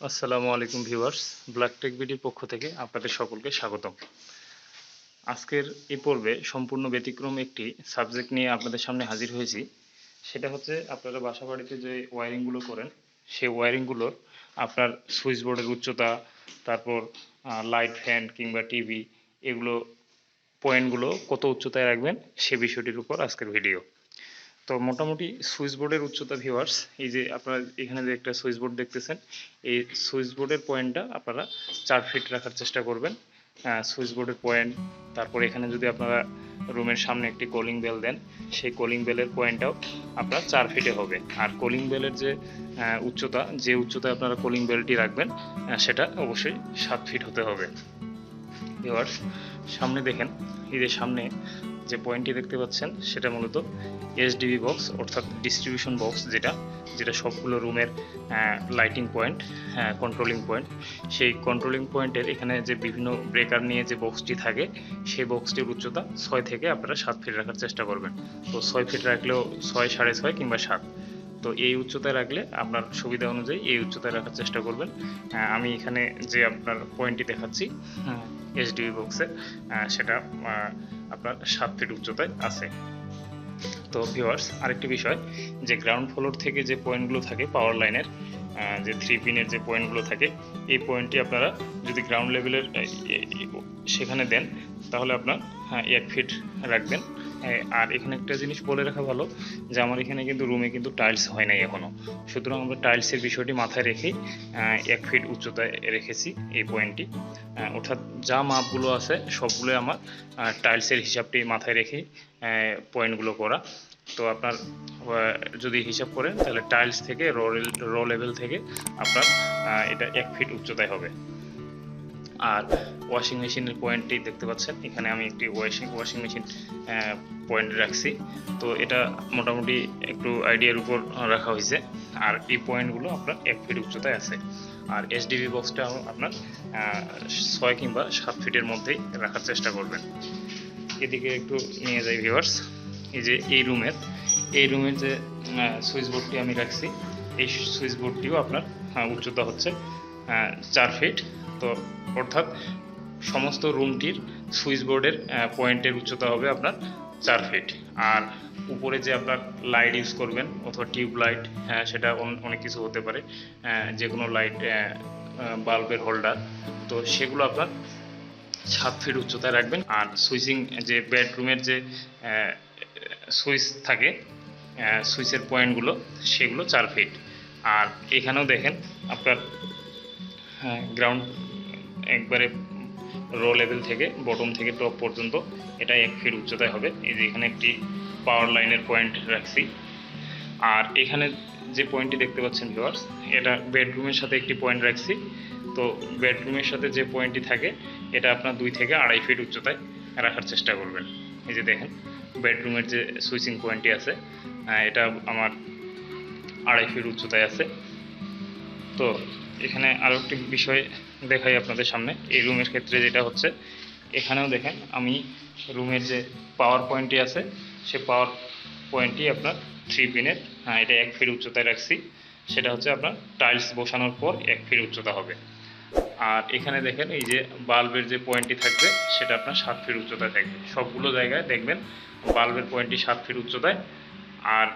আসসালামু আলাইকুম viewers, black take বিডির পক্ষ থেকে আপনাদের সকলকে স্বাগতম। আজকের এই পর্বে সম্পূর্ণ ব্যতিক্রম একটি সাবজেক্ট নিয়ে আপনাদের সামনে হাজির হয়েছি। সেটা হচ্ছে আপনারা বাসাবাড়িতে যে ওয়্যারিংগুলো করেন সেই ওয়্যারিংগুলোর আপনার সুইচ বোর্ডের উচ্চতা, তারপর লাইট, ফ্যান কিংবা টিভি এগুলো পয়েন্টগুলো কত উচ্চতায় রাখবেন সে বিষয়টির উপর আজকের ভিডিও। তো মোটামুটি সুইচ বোর্ডের উচ্চতা ভিউয়ার্স, এই যে আপনারা এখানে যে একটা সুইচ বোর্ড দেখতেছেন, এই সুইচ বোর্ডের পয়েন্টটা আপনারা 4 ফিট রাখার চেষ্টা করবেন। সুইচ বোর্ডের পয়েন্ট, তারপর এখানে যদি আপনারা রুমের সামনে একটি কলিং বেল দেন, সেই কলিং বেলের পয়েন্টটাও আপনার 4 ফিটে হবে। আর কলিং বেলের যে উচ্চতা, যে উচ্চতায় আপনারা কলিং বেলটি রাখবেন সেটা অবশ্যই 7 ফিট হতে হবে। ভিউয়ার্স, সামনে দেখেন, এই যে সামনে যে পয়েন্টটি দেখতে পাচ্ছেন সেটা মূলত এসডিবি বক্স, অর্থাৎ ডিস্ট্রিবিউশন বক্স, যেটা সবগুলো রুমের লাইটিং পয়েন্ট, কন্ট্রোলিং পয়েন্ট। সেই কন্ট্রোলিং পয়েন্টের এখানে যে বিভিন্ন ব্রেকার নিয়ে যে বক্সটি থাকে, সেই বক্সটির উচ্চতা 6 থেকে আপনারা 7 ফিট রাখার চেষ্টা করবেন। তো 6 ফিট রাখলেও 6, 6.5 কিংবা 7। তো এই উচ্চতায় রাখলে আপনার সুবিধা অনুযায়ী এই উচ্চতায় রাখার চেষ্টা করবেন। আমি এখানে যে আপনার পয়েন্টটি দেখাচ্ছি এসডিবি বক্সে, সেটা আপনার 7 ফিট উচ্চতায় আছে। তো ভিউয়ার্স, আরেকটি বিষয়, যে গ্রাউন্ড ফ্লোর থেকে যে পয়েন্টগুলো থাকে পাওয়ার লাইনের, যে 3 পিনের যে পয়েন্টগুলো থাকে, এই পয়েন্টটি আপনারা যদি গ্রাউন্ড লেভেলের সেখানে দেন তাহলে আপনার 1 ফিট রাখবেন। আর এখানে একটা জিনিস বলে রাখা ভালো, যে আমার এখানে কিন্তু রুমে কিন্তু টাইলস হয় নাই এখনও, সুতরাং আমরা টাইলসের বিষয়টি মাথায় রেখেই 1 ফিট উচ্চতায় রেখেছি এই পয়েন্টটি। অর্থাৎ যা মাপগুলো আছে সবগুলোই আমার টাইলসের হিসাবটি মাথায় রেখেই পয়েন্টগুলো করা। তো আপনার যদি হিসাব করেন তাহলে টাইলস থেকে র লেভেল থেকে আপনার এটা 1 ফিট উচ্চতায় হবে। আর ওয়াশিং মেশিনের পয়েন্টটি দেখতে পাচ্ছেন, এখানে আমি একটি ওয়াশিং মেশিন পয়েন্ট রাখছি। তো এটা মোটামুটি একটু আইডিয়ার উপর রাখা হয়েছে। আর এই পয়েন্টগুলো আপনার 1 ফিট উচ্চতায় আছে। আর এসডিবি বক্সটা আপনার 6 কিংবা 7 ফিটের মধ্যেই রাখার চেষ্টা করবেন। এদিকে একটু নিয়ে যাই ভিউয়ার্স, এই যে এই রুমের যে সুইচ বোর্ডটি আমি রাখছি, এই সুইচ বোর্ডটিও আপনার উচ্চতা হচ্ছে 4 ফিট। তো অর্থাৎ সমস্ত রুমটির সুইচ বোর্ডের পয়েন্টের উচ্চতা হবে আপনার 4 ফিট। আর উপরে যে আপনার লাইট ইউজ করবেন অথবা টিউব লাইট, সেটা অনেক কিছু হতে পারে, যে কোনো লাইট, বাল্বের হোল্ডার, তো সেগুলো আপনার 7 ফিট উচ্চতায় রাখবেন। আর সুইচিং যে বেডরুমের যে সুইচ থাকে, সুইচের পয়েন্টগুলো সেগুলো 4 ফিট। আর এখানেও দেখেন আপনার গ্রাউন্ড একবারে রো লেভেল থেকে বটম থেকে টপ পর্যন্ত এটা 1 ফিট উচ্চতায় হবে। এই যে এখানে একটি পাওয়ার লাইনের পয়েন্ট রাখছি। আর এখানে যে পয়েন্টটি দেখতে পাচ্ছেন ভিউয়ার্স, এটা বেডরুমের সাথে একটি পয়েন্ট রাখছি। তো বেডরুমের সাথে যে পয়েন্টটি থাকে এটা আপনার 2 থেকে 2.5 ফিট উচ্চতায় রাখার চেষ্টা করবেন। এই যে দেখেন বেডরুমের যে সুইচিং পয়েন্টটি আছে, এটা আমার 2.5 ফিট উচ্চতায় আছে। তো এখানে আরও একটি বিষয় দেখাই আপনাদের সামনে। এই রুমের ক্ষেত্রে যেটা হচ্ছে, এখানেও দেখেন আমি রুমের যে পাওয়ার পয়েন্টটি আছে সে পাওয়ার পয়েন্টটি আপনার 3 পিনের, এটা 1 ফিট উচ্চতায় রাখছি। সেটা হচ্ছে আপনার টাইলস বসানোর পর 1 ফিট উচ্চতা হবে। আর এখানে দেখেন এই যে বাল্বের যে পয়েন্টটি থাকবে সেটা আপনার 7 ফিট উচ্চতায় থাকবে। সবগুলো জায়গায় দেখবেন বাল্বের পয়েন্টটি 7 ফিট উচ্চতায়। আর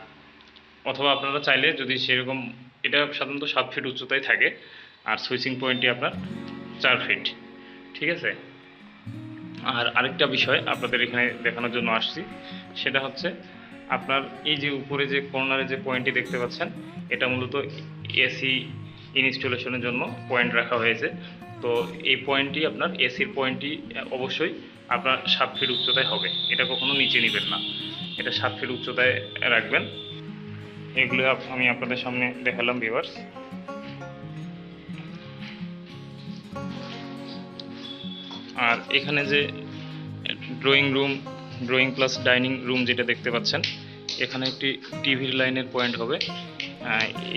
অথবা আপনারা চাইলে যদি সেরকম, এটা সাধারণত 7 ফিট উচ্চতায় থাকে। আর সুইচিং পয়েন্টটি আপনার 4 ফিট, ঠিক আছে। আর আরেকটা বিষয় আপনাদের এখানে দেখানোর জন্য আসছি, সেটা হচ্ছে আপনার এই যে উপরে যে কর্নারে যে পয়েন্টটি দেখতে পাচ্ছেন, এটা মূলত এসি ইনস্টলেশনের জন্য পয়েন্ট রাখা হয়েছে। তো এই পয়েন্টটি আপনার এসির পয়েন্টটি অবশ্যই আপনার 7 ফিট উচ্চতায় হবে, এটা কখনো নিচে নেবেন না, এটা 7 ফিট উচ্চতায় রাখবেন। এগুলো আমি আপনাদের সামনে দেখালাম ভিউয়ার্স। আর এখানে যে ড্রয়িং প্লাস ডাইনিং রুম যেটা দেখতে পাচ্ছেন, এখানে একটি টিভির লাইনের পয়েন্ট হবে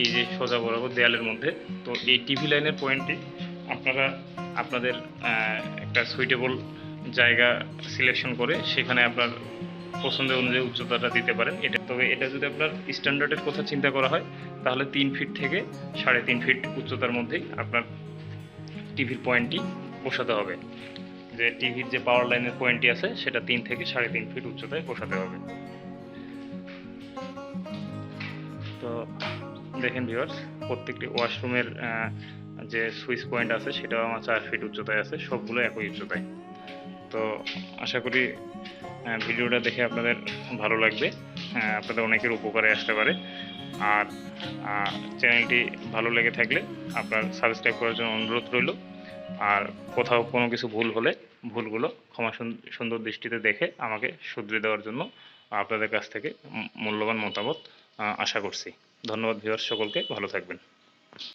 এই যে সোজা বরাবর দেয়ালের মধ্যে। তো এই টিভি লাইনের পয়েন্টটি আপনারা আপনাদের একটা সুইটেবল জায়গা সিলেকশন করে সেখানে আপনার পছন্দের অনুযায়ী উচ্চতাটা দিতে পারেন। তবে এটা যদি আপনার স্ট্যান্ডার্ডের কথা চিন্তা করা হয় তাহলে 3 ফিট থেকে 3.5 ফিট উচ্চতার মধ্যেই আপনার টিভির পয়েন্টটি বসাতে হবে। যে টিভির যে পাওয়ার লাইনের পয়েন্টটি আছে সেটা 3 থেকে 3.5 ফিট উচ্চতায় বসাতে হবে। তো দেখেন ভিউয়ার্স, প্রত্যেকটি ওয়াশরুমের যে সুইচ পয়েন্ট আছে সেটাও আমার 4 ফিট উচ্চতায় আছে, সবগুলো একই উচ্চতায়। তো আশা করি ভিডিওটা দেখে আপনাদের ভালো লাগবে, আপনাদের অনেকের উপকারে আসতে পারে। আর চ্যানেলটি ভালো লেগে থাকলে আপনার সাবস্ক্রাইব করার জন্য অনুরোধ রইল। আর কোথাও কোনো কিছু ভুল হলে ভুলগুলো ক্ষমা সুন্দর দৃষ্টিতে দেখে আমাকে শুধরে দেওয়ার জন্য আপনাদের কাছ থেকে মূল্যবান মতামত আশা করছি। ধন্যবাদ ভিউয়ার্স, সকলকে ভালো থাকবেন।